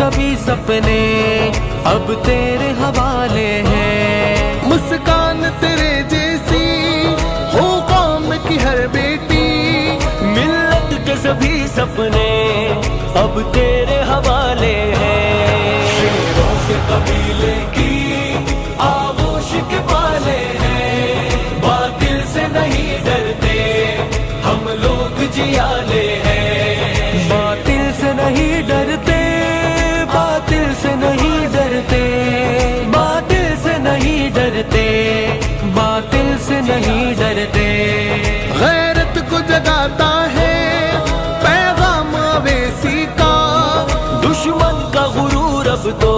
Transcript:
کبھی سپنے اب تیرے حوالے ہیں، مسکان تیرے جیسی ہو قوم کی ہر بیٹی، ملت کے سبھی سپنے اب تیرے حوالے ہیں، شیروں کے قبیلے کی آغوش کے پالے ہیں، باطل سے نہیں ڈرتے ہم لوگ جیالے ہیں، باطل سے نہیں ڈرتے، باطل سے نہیں ڈرتے، باطل سے نہیں ڈرتے، باطل سے نہیں ڈرتے، غیرت کو جگاتا ہے پیغام اویسی کا، دشمن کا غرور اب تو